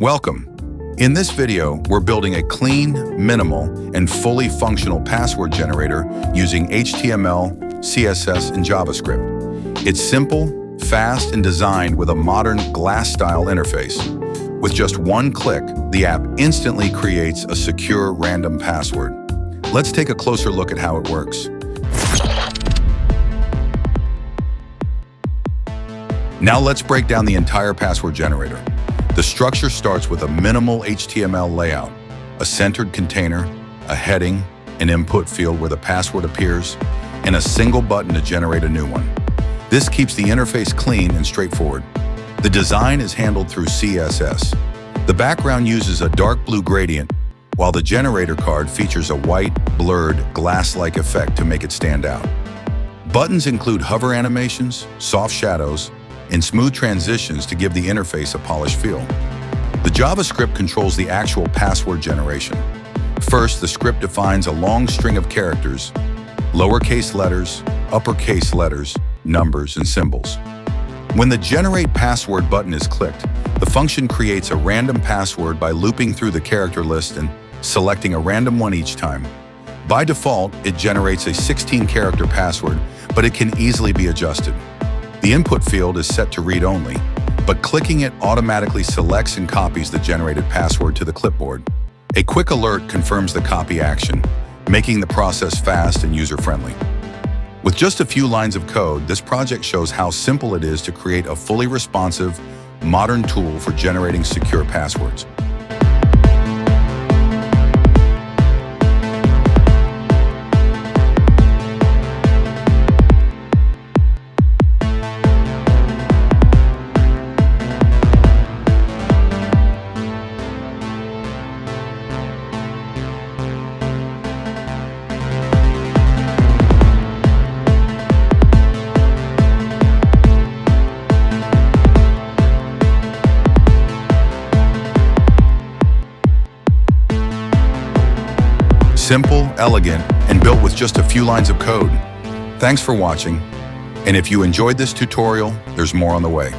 Welcome. In this video, we're building a clean, minimal, and fully functional password generator using HTML, CSS, and JavaScript. It's simple, fast, and designed with a modern glass-style interface. With just one click, the app instantly creates a secure random password. Let's take a closer look at how it works. Now let's break down the entire password generator. The structure starts with a minimal HTML layout, a centered container, a heading, an input field where the password appears, and a single button to generate a new one. This keeps the interface clean and straightforward. The design is handled through CSS. The background uses a dark blue gradient, while the generator card features a white, blurred, glass-like effect to make it stand out. Buttons include hover animations, soft shadows, and smooth transitions to give the interface a polished feel. The JavaScript controls the actual password generation. First, the script defines a long string of characters, lowercase letters, uppercase letters, numbers, and symbols. When the Generate Password button is clicked, the function creates a random password by looping through the character list and selecting a random one each time. By default, it generates a 16-character password, but it can easily be adjusted. The input field is set to read only, but clicking it automatically selects and copies the generated password to the clipboard. A quick alert confirms the copy action, making the process fast and user-friendly. With just a few lines of code, this project shows how simple it is to create a fully responsive, modern tool for generating secure passwords. Simple, elegant, and built with just a few lines of code. Thanks for watching, and if you enjoyed this tutorial, there's more on the way.